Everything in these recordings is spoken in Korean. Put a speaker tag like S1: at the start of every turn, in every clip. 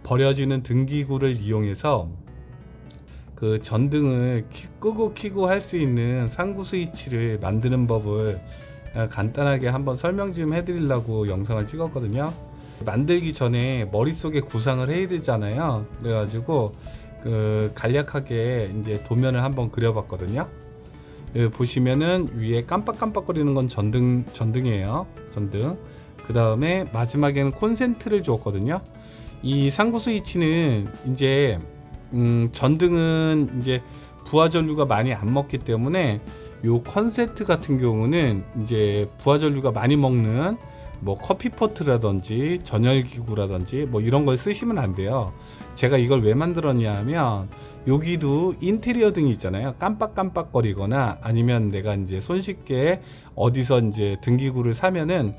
S1: 버려지는 등기구를 이용해서 그 전등을 끄고 켜고 할 수 있는 상구 스위치를 만드는 법을 간단하게 한번 설명 좀 해드리려고 영상을 찍었거든요. 만들기 전에 머릿속에 구상을 해야 되잖아요. 그래가지고 그 간략하게 이제 도면을 한번 그려봤거든요. 여기 보시면은 위에 깜빡깜빡거리는 건 전등이에요. 전등. 그 다음에 마지막에는 콘센트를 주었거든요. 이 상구 스위치는 이제 전등은 이제 부하 전류가 많이 안 먹기 때문에 요 콘센트 같은 경우는 이제 부하 전류가 많이 먹는 뭐 커피포트라든지 전열기구라든지 뭐 이런 걸 쓰시면 안 돼요. 제가 이걸 왜 만들었냐 하면 여기도 인테리어 등이 있잖아요. 깜빡깜빡거리거나 아니면 내가 이제 손쉽게 어디서 이제 등기구를 사면은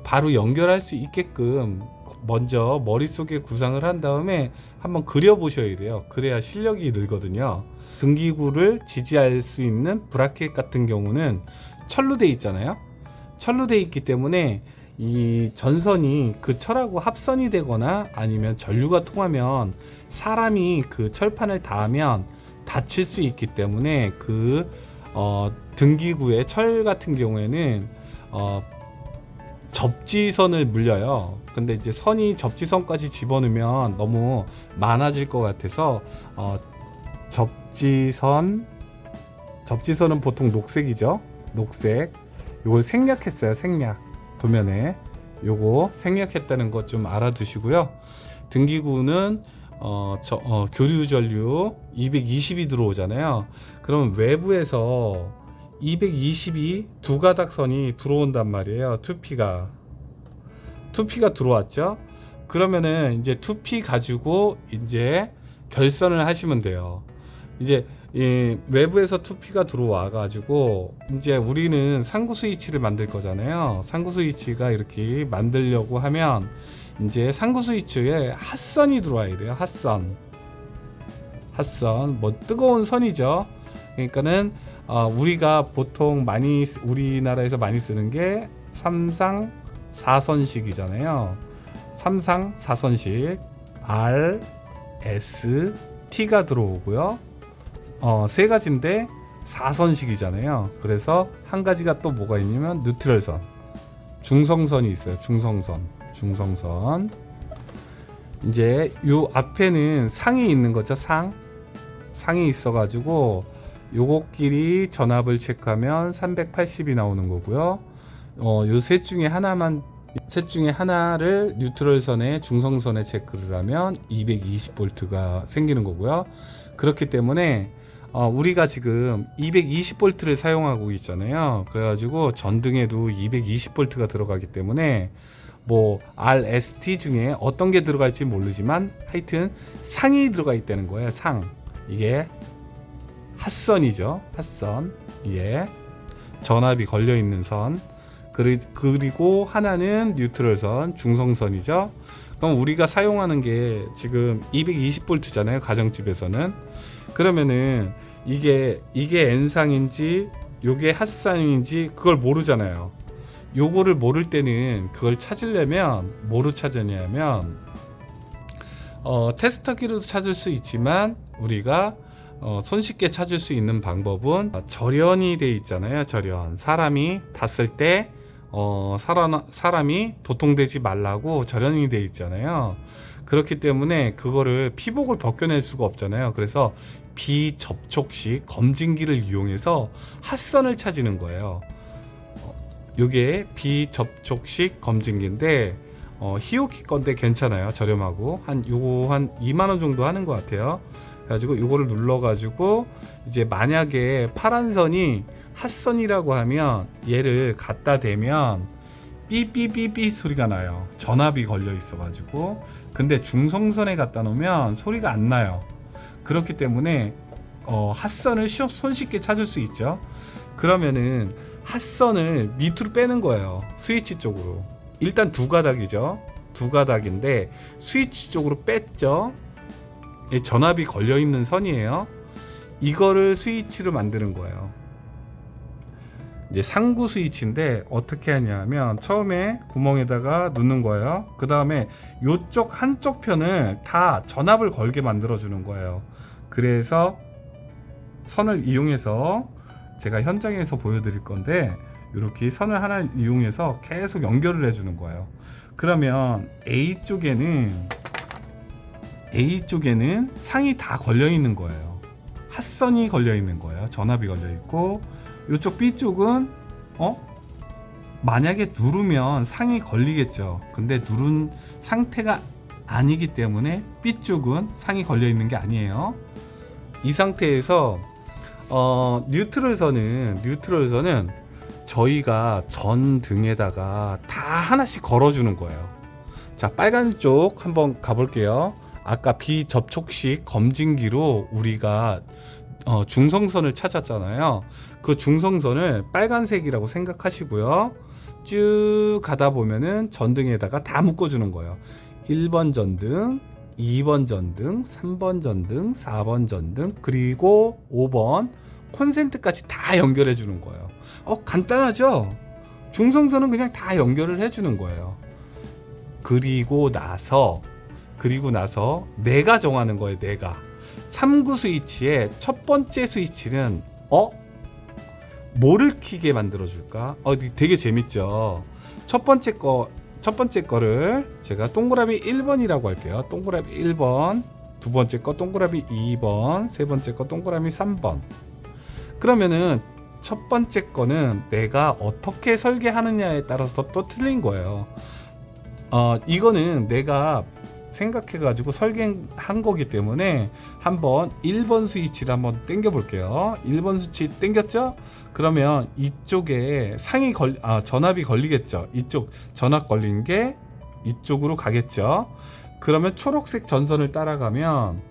S1: 바로 연결할 수 있게끔 먼저 머릿속에 구상을 한 다음에 한번 그려 보셔야 돼요. 그래야 실력이 늘거든요. 등기구를 지지할 수 있는 브라켓 같은 경우는 철로 돼 있잖아요. 철로 돼 있기 때문에 이 전선이 그 철하고 합선이 되거나 아니면 전류가 통하면 사람이 그 철판을 닿으면 다칠 수 있기 때문에 그 등기구의 철 같은 경우에는 접지선을 물려요. 근데 이제 선이 접지선까지 집어넣으면 너무 많아질 것 같아서 접지선은 보통 녹색이죠. 녹색. 요걸 생략했어요. 생략. 도면에 요거 생략했다는 것 좀 알아두시고요. 등기구는 교류 전류 220이 들어오잖아요. 그러면 외부에서 220이 두 가닥 선이 들어온단 말이에요. 2P가 들어왔죠. 그러면은 이제 2P 가지고 이제 결선을 하시면 돼요. 이제 이 외부에서 2P가 들어와 가지고 이제 우리는 상구 스위치를 만들 거잖아요. 상구 스위치가 이렇게 만들려고 하면 이제 상구 스위치에 핫선이 들어와야 돼요. 핫선 뭐 뜨거운 선이죠. 그러니까는 우리가 보통 우리나라에서 많이 쓰는 게 3상 4선식이잖아요. 3상 4선식 R, S, T가 들어오고요. 세 가지인데 4선식이잖아요. 그래서 한 가지가 또 뭐가 있냐면 뉴트럴선, 중성선이 있어요. 중성선. 이제 요 앞에는 상이 있는 거죠. 상이 있어가지고 요것끼리 전압을 체크하면 380이 나오는 거고요. 요 셋 중에 하나를 뉴트럴선에 중성선에 체크를 하면 220V가 생기는 거고요. 그렇기 때문에 우리가 지금 220V를 사용하고 있잖아요. 그래가지고 전등에도 220V가 들어가기 때문에 뭐 RST 중에 어떤 게 들어갈지 모르지만 하여튼 상이 들어가 있다는 거예요. 이게 핫선이죠. 핫선. 이게 전압이 걸려 있는 선. 그리고 하나는 뉴트럴선, 중성선이죠. 그럼 우리가 사용하는 게 지금 220V잖아요. 가정집에서는. 그러면은 이게 N상인지 요게 핫상인지 그걸 모르잖아요. 요거를 모를 때는 그걸 찾으려면 뭐로 찾으냐면 테스터기로도 찾을 수 있지만 우리가 손쉽게 찾을 수 있는 방법은 절연이 돼 있잖아요. 절연. 사람이 닿았을 때 사람이 도통되지 말라고 절연이 돼 있잖아요. 그렇기 때문에 그거를 피복을 벗겨낼 수가 없잖아요. 그래서 비접촉식 검진기를 이용해서 핫선을 찾는 거예요. 요게 비접촉식 검진기인데 히오키 건데 괜찮아요. 저렴하고 한 2만원 정도 하는 것 같아요. 그래가지고 요거를 눌러가지고 이제 만약에 파란 선이 핫선이라고 하면 얘를 갖다 대면 삐삐삐삐 소리가 나요. 전압이 걸려 있어가지고. 근데 중성선에 갖다 놓으면 소리가 안 나요. 그렇기 때문에 핫선을 손쉽게 찾을 수 있죠. 그러면은 핫선을 밑으로 빼는 거예요. 스위치 쪽으로. 일단 두 가닥이죠. 두 가닥인데 스위치 쪽으로 뺐죠. 전압이 걸려 있는 선이에요. 이거를 스위치로 만드는 거예요. 이제 상구 스위치인데 어떻게 하냐면 처음에 구멍에다가 넣는 거예요. 그 다음에 요쪽 한쪽 편을 다 전압을 걸게 만들어 주는 거예요. 그래서 선을 이용해서 제가 현장에서 보여드릴 건데 이렇게 선을 하나 이용해서 계속 연결을 해주는 거예요. 그러면 A쪽에는 상이 다 걸려 있는 거예요. 핫선이 걸려 있는 거예요. 전압이 걸려 있고, 이쪽 B쪽은 만약에 누르면 상이 걸리겠죠. 근데 누른 상태가 아니기 때문에 B쪽은 상이 걸려 있는 게 아니에요. 이 상태에서 뉴트럴선은 저희가 전등에다가 다 하나씩 걸어주는 거예요. 자, 빨간 쪽 한번 가볼게요. 아까 비접촉식 검진기로 우리가 중성선을 찾았잖아요. 그 중성선을 빨간색이라고 생각하시고요. 쭉 가다 보면은 전등에다가 다 묶어주는 거예요. 1번 전등, 2번 전등, 3번 전등, 4번 전등, 그리고 5번 콘센트까지 다 연결해 주는 거예요. 간단하죠? 중성선은 그냥 다 연결을 해 주는 거예요. 그리고 나서 내가 정하는 거예요. 내가 3구 스위치의 첫 번째 스위치는 뭐를 켜게 만들어 줄까? 되게 재밌죠. 첫 번째 거를 제가 동그라미 1번이라고 할게요. 동그라미 1번, 두 번째 거 동그라미 2번, 세 번째 거 동그라미 3번. 그러면은 첫 번째 거는 내가 어떻게 설계하느냐에 따라서 또 틀린 거예요. 이거는 내가 생각해가지고 설계한 거기 때문에 한번 1번 스위치를 한번 당겨 볼게요. 1번 스위치 당겼죠? 그러면 이쪽에 전압이 걸리겠죠. 이쪽 전압 걸린 게 이쪽으로 가겠죠. 그러면 초록색 전선을 따라가면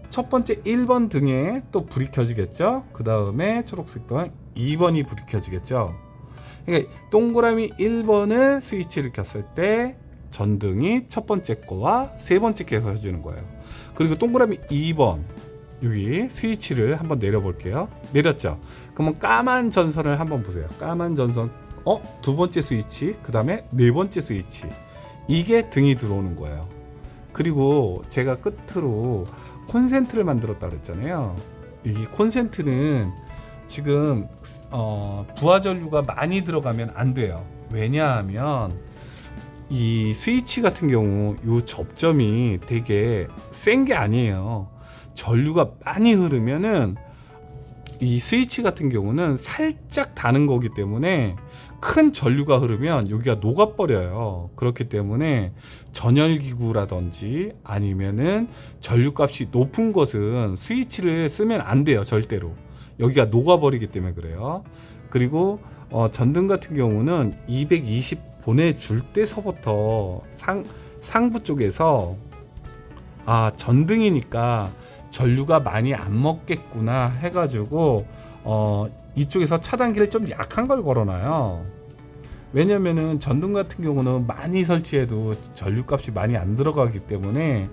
S1: 첫 번째 1번 등에 또 불이 켜지겠죠. 그 다음에 초록색 등 2번이 불이 켜지겠죠. 그러니까 동그라미 1번을 스위치를 켰을 때 전등이 첫 번째 거와 세 번째 게 켜지는 거예요. 그리고 동그라미 2번 여기 스위치를 한번 내려 볼게요. 내렸죠. 그러면 까만 전선을 한번 보세요. 까만 전선 두 번째 스위치, 그 다음에 네 번째 스위치, 이게 등이 들어오는 거예요. 그리고 제가 끝으로 콘센트를 만들었다 그랬잖아요. 이 콘센트는 지금 부하 전류가 많이 들어가면 안 돼요. 왜냐하면 이 스위치 같은 경우 이 접점이 되게 센 게 아니에요. 전류가 많이 흐르면은 이 스위치 같은 경우는 살짝 닿는 거기 때문에 큰 전류가 흐르면 여기가 녹아버려요. 그렇기 때문에 전열기구라든지 아니면은 전류값이 높은 것은 스위치를 쓰면 안 돼요. 절대로. 여기가 녹아버리기 때문에 그래요. 그리고 전등 같은 경우는 220 보내줄 때서부터 상부 쪽에서 전등이니까 전류가 많이 안 먹겠구나 해가지고 이쪽에서 차단기를 좀 약한 걸 걸어놔요. 왜냐면은 전등 같은 경우는 많이 설치해도 전류값이 많이 안 들어가기 때문에,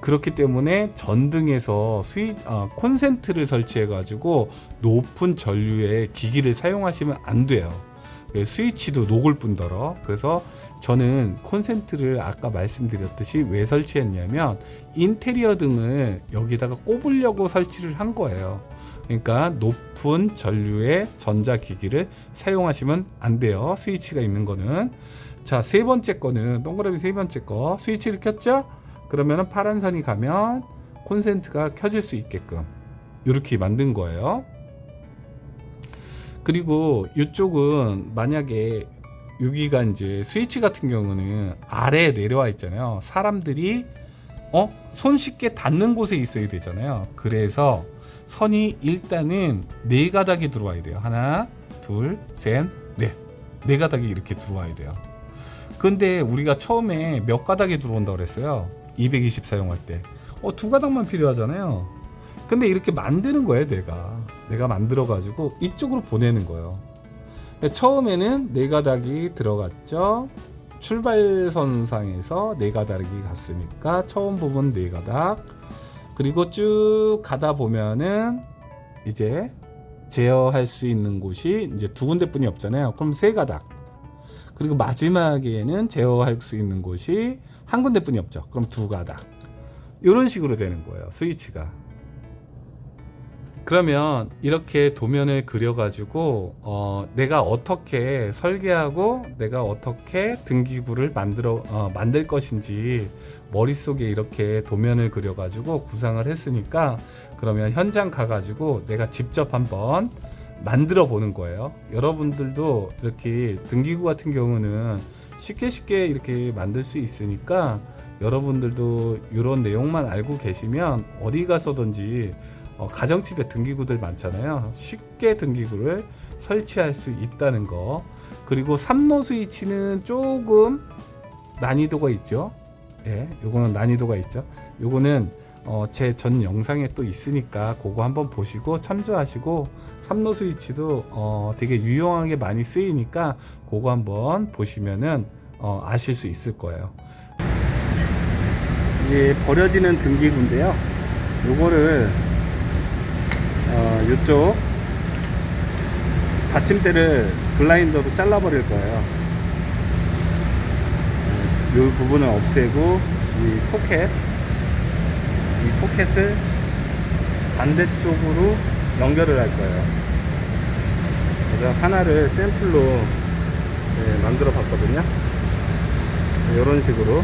S1: 그렇기 때문에 전등에서 콘센트를 설치해 가지고 높은 전류의 기기를 사용하시면 안 돼요. 스위치도 녹을 뿐더러. 그래서 저는 콘센트를 아까 말씀드렸듯이 왜 설치했냐면 인테리어 등을 여기다가 꼽으려고 설치를 한 거예요. 그러니까 높은 전류의 전자기기를 사용하시면 안 돼요. 스위치가 있는 거는. 자, 세 번째 거는 동그라미 세 번째 거 스위치를 켰죠? 그러면은 파란 선이 가면 콘센트가 켜질 수 있게끔 이렇게 만든 거예요. 그리고 이쪽은 만약에 여기가 이제 스위치 같은 경우는 아래에 내려와 있잖아요. 사람들이 손쉽게 닿는 곳에 있어야 되잖아요. 그래서 선이 일단은 네 가닥이 들어와야 돼요. 하나, 둘, 셋, 넷. 네 가닥이 이렇게 들어와야 돼요. 근데 우리가 처음에 몇 가닥이 들어온다고 그랬어요? 220 사용할 때. 두 가닥만 필요하잖아요. 근데 이렇게 만드는 거예요. 내가 만들어 가지고 이쪽으로 보내는 거예요. 처음에는 네 가닥이 들어갔죠. 출발선상에서 네 가닥이 갔으니까 처음 부분 네 가닥, 그리고 쭉 가다 보면은 이제 제어할 수 있는 곳이 이제 두 군데뿐이 없잖아요. 그럼 세 가닥. 그리고 마지막에는 제어할 수 있는 곳이 한 군데뿐이 없죠. 그럼 두 가닥. 이런 식으로 되는 거예요, 스위치가. 그러면 이렇게 도면을 그려가지고 내가 어떻게 설계하고 내가 어떻게 등기구를 만들 것인지 머릿속에 이렇게 도면을 그려가지고 구상을 했으니까, 그러면 현장 가가지고 내가 직접 한번 만들어 보는 거예요. 여러분들도 이렇게 등기구 같은 경우는 쉽게 이렇게 만들 수 있으니까, 여러분들도 이런 내용만 알고 계시면 어디 가서든지 가정집에 등기구들 많잖아요. 쉽게 등기구를 설치할 수 있다는 거. 그리고 3로 스위치는 조금 난이도가 있죠. 예, 요거는 난이도가 있죠. 요거는 제 전 영상에 또 있으니까 그거 한번 보시고 참조하시고, 3로 스위치도 되게 유용하게 많이 쓰이니까 그거 한번 보시면은 아실 수 있을 거예요. 이게 버려지는 등기구인데요. 요거를 이쪽 받침대를 글라인더로 잘라버릴 거예요. 이 부분을 없애고 이 소켓을 반대쪽으로 연결을 할 거예요. 그래서 하나를 샘플로 만들어 봤거든요. 이런 식으로.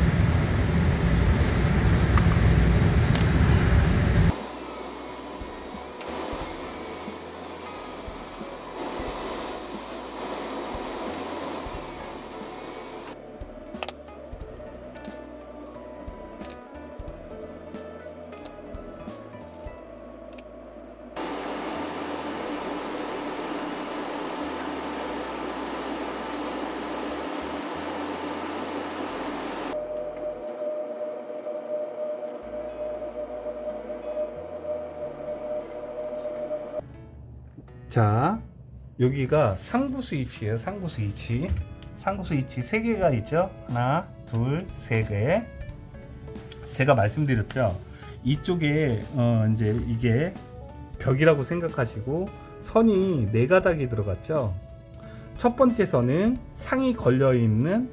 S1: 자, 여기가 상부 스위치예요. 상부 스위치 3개가 있죠. 하나, 둘, 3개. 제가 말씀드렸죠. 이쪽에 이제 이게 벽이라고 생각하시고 선이 4가닥이 들어갔죠. 첫 번째 선은 상이 걸려 있는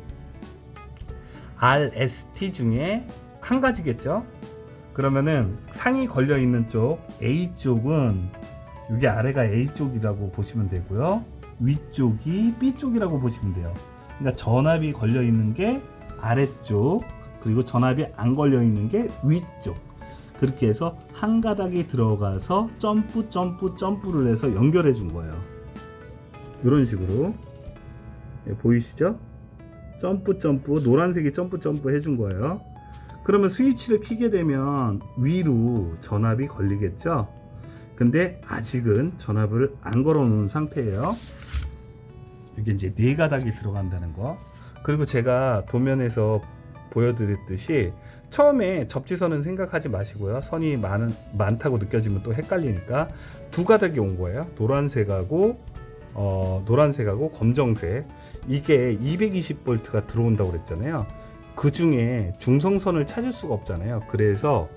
S1: RST 중에 한 가지겠죠. 그러면은 상이 걸려 있는 쪽 A 쪽은, 여기 아래가 A 쪽이라고 보시면 되고요. 위쪽이 B 쪽이라고 보시면 돼요. 그러니까 전압이 걸려 있는 게 아래쪽, 그리고 전압이 안 걸려 있는 게 위쪽. 그렇게 해서 한 가닥이 들어가서 점프를 해서 연결해 준 거예요. 이런 식으로. 보이시죠? 점프 노란색이 점프 해준 거예요. 그러면 스위치를 켜게 되면 위로 전압이 걸리겠죠. 근데 아직은 전압을 안 걸어 놓은 상태예요. 이게 이제 4가닥이 들어간다는 거. 그리고 제가 도면에서 보여드렸듯이 처음에 접지선은 생각하지 마시고요. 선이 많다고 느껴지면 또 헷갈리니까 2가닥이 온 거예요. 노란색하고 검정색. 이게 220V가 들어온다고 그랬잖아요. 그 중에 중성선을 찾을 수가 없잖아요. 그래서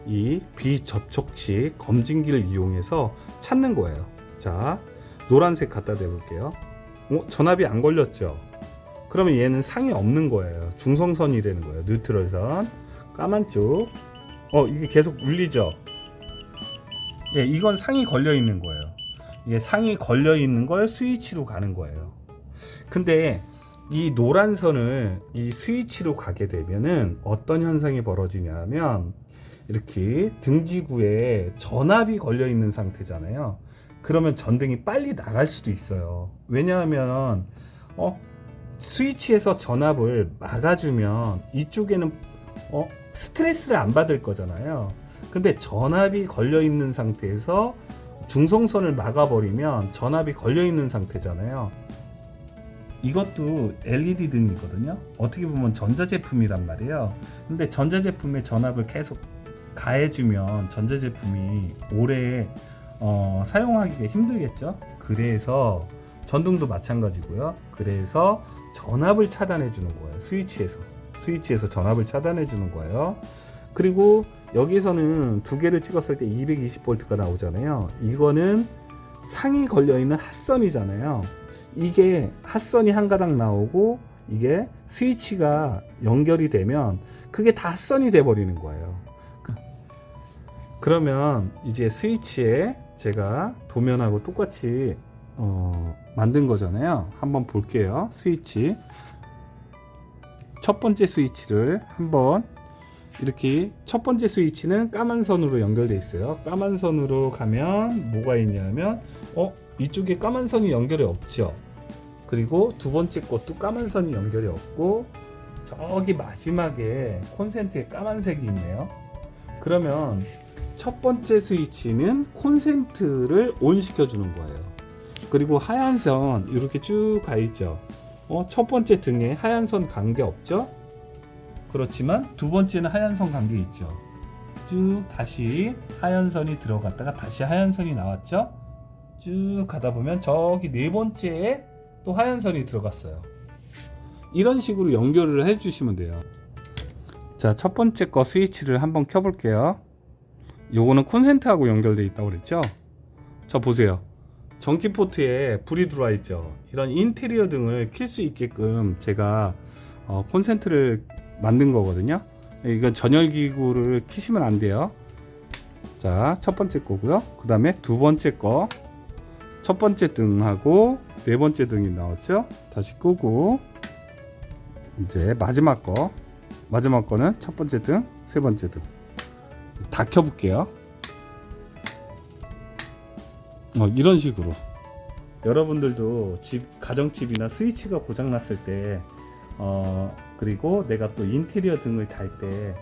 S1: 이 비접촉식 검진기를 이용해서 찾는 거예요. 자, 노란색 갖다 대볼게요. 전압이 안 걸렸죠? 그러면 얘는 상이 없는 거예요. 중성선이라는 거예요. 뉴트럴선. 까만 쪽. 이게 계속 울리죠? 예, 이건 상이 걸려 있는 거예요. 예, 상이 걸려 있는 걸 스위치로 가는 거예요. 근데 이 노란 선을 이 스위치로 가게 되면은 어떤 현상이 벌어지냐면, 이렇게 등기구에 전압이 걸려 있는 상태잖아요. 그러면 전등이 빨리 나갈 수도 있어요. 왜냐하면 스위치에서 전압을 막아주면 이쪽에는 스트레스를 안 받을 거잖아요. 근데 전압이 걸려 있는 상태에서 중성선을 막아버리면 전압이 걸려 있는 상태잖아요. 이것도 LED 등이거든요. 어떻게 보면 전자제품이란 말이에요. 근데 전자제품에 전압을 계속 가해주면 전자제품이 오래 사용하기가 힘들겠죠. 그래서 전등도 마찬가지고요. 그래서 전압을 차단해 주는 거예요. 스위치에서 전압을 차단해 주는 거예요. 그리고 여기서는 2개를 찍었을 때 220V가 나오잖아요. 이거는 상이 걸려있는 핫선이잖아요. 이게 핫선이 한 가닥 나오고 이게 스위치가 연결이 되면 그게 다 핫선이 돼 버리는 거예요. 그러면 이제 스위치에 제가 도면하고 똑같이 만든 거잖아요. 한번 볼게요. 스위치 첫 번째 스위치를 한번 이렇게, 첫 번째 스위치는 까만 선으로 연결되어 있어요. 까만 선으로 가면 뭐가 있냐면 이쪽에 까만 선이 연결이 없죠. 그리고 두 번째 것도 까만 선이 연결이 없고 저기 마지막에 콘센트에 까만색이 있네요. 그러면 첫 번째 스위치는 콘센트를 온 시켜주는 거예요. 그리고 하얀 선 이렇게 쭉 가 있죠. 첫 번째 등에 하얀 선 간 게 없죠. 그렇지만 두 번째는 하얀 선 간 게 있죠. 쭉 다시 하얀 선이 들어갔다가 다시 하얀 선이 나왔죠. 쭉 가다 보면 저기 네 번째에 또 하얀 선이 들어갔어요. 이런 식으로 연결을 해 주시면 돼요. 자, 첫 번째 거 스위치를 한번 켜 볼게요. 요거는 콘센트하고 연결되어 있다고 그랬죠. 자, 보세요. 전기 포트에 불이 들어와 있죠. 이런 인테리어 등을 킬 수 있게끔 제가 콘센트를 만든 거거든요. 이건 전열기구를 키시면 안 돼요. 자, 첫 번째 거고요. 그 다음에 두 번째 거, 첫 번째 등하고 네 번째 등이 나왔죠. 다시 끄고 이제 마지막 거는 첫 번째 등, 세 번째 등 다 켜볼게요. 이런 식으로 여러분들도 가정집이나 스위치가 고장났을 때 그리고 내가 또 인테리어 등을 달 때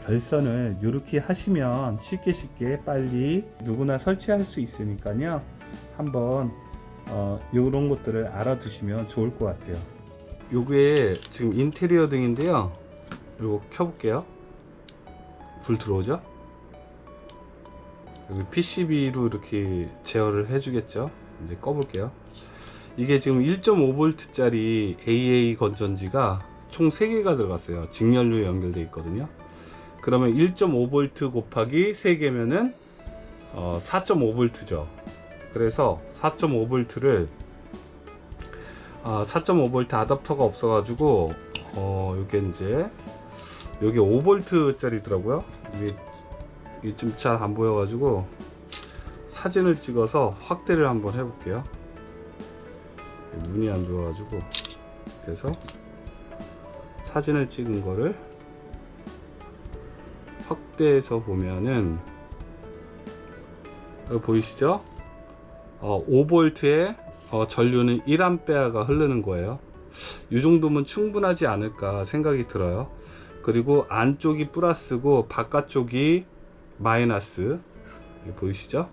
S1: 결선을 이렇게 하시면 쉽게 빨리 누구나 설치할 수 있으니까요. 한번 이런 것들을 알아두시면 좋을 것 같아요. 요게 지금 인테리어 등인데요. 이거 켜볼게요. 불 들어오죠? 여기 PCB로 이렇게 제어를 해주겠죠. 이제 꺼볼게요. 이게 지금 1.5V 짜리 AA 건전지가 총 3개가 들어갔어요. 직렬로 연결되어 있거든요. 그러면 1.5V 곱하기 3개면은 4.5V죠. 그래서 4.5V를 4.5V 아답터가 없어가지고 이게 이제 여기 5V 짜리더라고요. 이게 좀 잘 안 보여가지고 사진을 찍어서 확대를 한번 해볼게요. 눈이 안 좋아가지고, 그래서 사진을 찍은 거를 확대해서 보면은 여기 보이시죠? 5V에 전류는 1A가 흐르는 거예요. 이 정도면 충분하지 않을까 생각이 들어요. 그리고 안쪽이 플러스고 바깥쪽이 마이너스. 여기 보이시죠?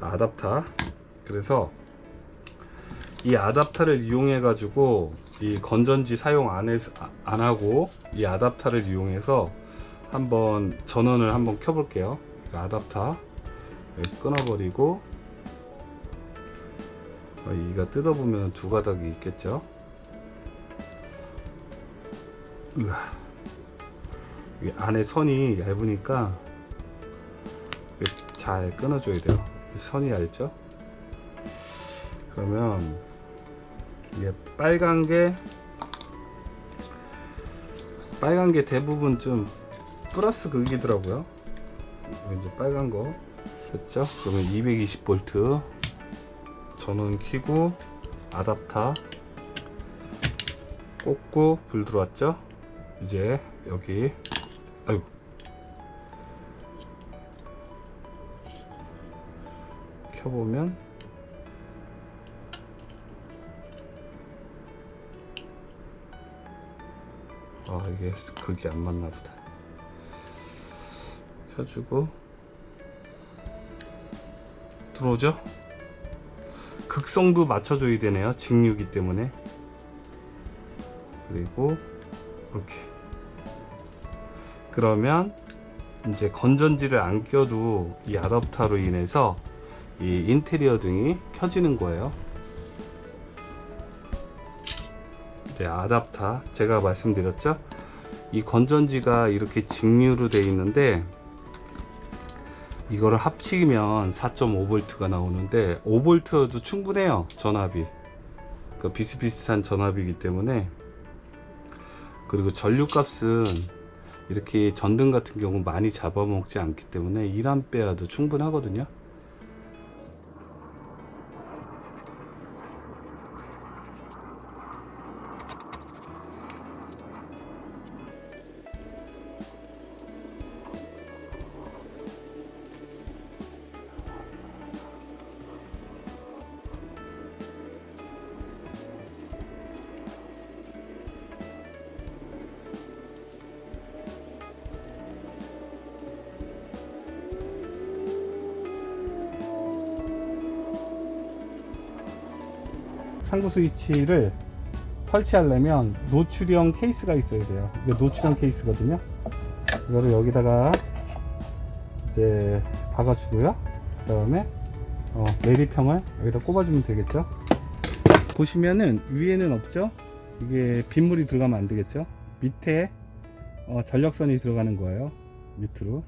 S1: 아답터. 그래서 이 아답터를 이용해 가지고 이 건전지 사용 안 하고 이 아답터를 이용해서 한번 전원을 한번 켜 볼게요. 아답터 끊어버리고, 이가 뜯어보면 두 가닥이 있겠죠. 이 안에 선이 얇으니까 잘 끊어줘야 돼요. 선이 얇죠? 그러면 이게 빨간 게 대부분 좀 플러스 극이더라고요. 이제 빨간 거 됐죠? 그러면 220V 전원 켜고 아답터 꽂고 불 들어왔죠? 이제 여기 켜보면 이게 극이 안 맞나 보다. 켜주고 들어오죠? 극성도 맞춰줘야 되네요. 직류기 때문에. 그리고 이렇게. 그러면 이제 건전지를 안 껴도 이 아답터로 인해서 이 인테리어 등이 켜지는 거예요. 이제 아답터 제가 말씀드렸죠? 이 건전지가 이렇게 직류로 되어 있는데 이거를 합치면 4.5V가 나오는데 5V여도 충분해요. 전압이 그 비슷비슷한 전압이기 때문에. 그리고 전류값은 이렇게 전등 같은 경우 많이 잡아먹지 않기 때문에 1A도 충분하거든요. 상구 스위치를 설치하려면 노출형 케이스가 있어야 돼요. 이게 노출형 케이스거든요. 이거를 여기다가 이제 박아주고요. 그 다음에 내리평을 여기다 꼽아주면 되겠죠. 보시면은 위에는 없죠. 이게 빗물이 들어가면 안 되겠죠. 밑에 전력선이 들어가는 거예요. 밑으로.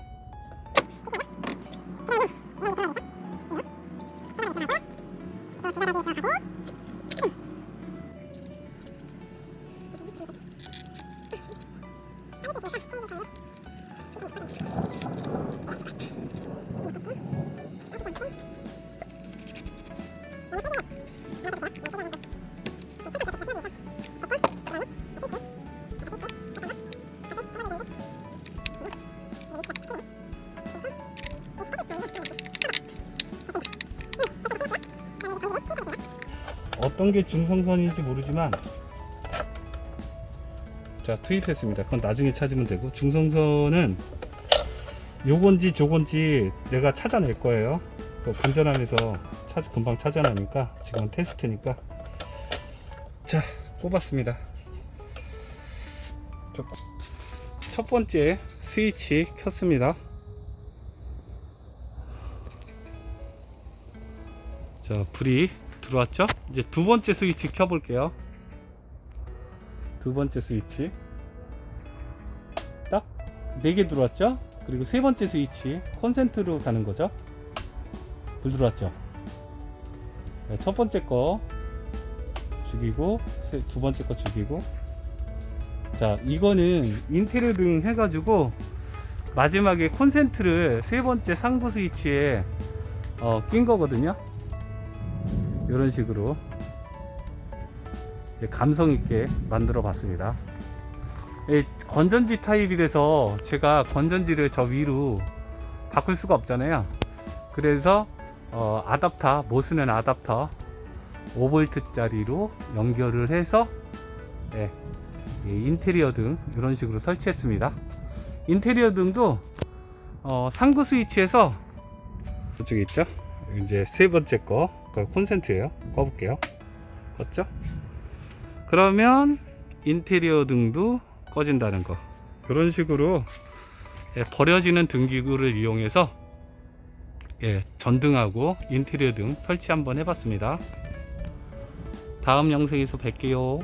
S1: 어떤 게 중성선인지 모르지만 자 투입했습니다. 그건 나중에 찾으면 되고, 중성선은 요건지 저건지 내가 찾아낼 거예요. 또 운전하면서 금방 찾아내니까, 지금 테스트니까. 자, 꼽았습니다. 첫 번째 스위치 켰습니다. 자, 불이 들어왔죠? 이제 두 번째 스위치 켜볼게요. 두 번째 스위치 딱 4개 들어왔죠? 그리고 세 번째 스위치 콘센트로 가는 거죠. 불 들어왔죠? 네, 첫 번째 거 죽이고 두 번째 거 죽이고. 자, 이거는 인테리어 등 해가지고 마지막에 콘센트를 세 번째 상부 스위치에 낀 거거든요. 이런 식으로 이제 감성 있게 만들어 봤습니다. 건전지 타입이 돼서 제가 건전지를 저 위로 바꿀 수가 없잖아요. 그래서 아답터, 모스는 아답터 5V 짜리로 연결을 해서 인테리어 등 이런 식으로 설치했습니다. 인테리어 등도 상구 스위치에서 이쪽에 있죠. 이제 세 번째 거 콘센트예요. 꺼볼게요. 껐죠? 그러면 인테리어 등도 꺼진다는 거. 이런 식으로 버려지는 등기구를 이용해서 전등하고 인테리어 등 설치 한번 해봤습니다. 다음 영상에서 뵐게요.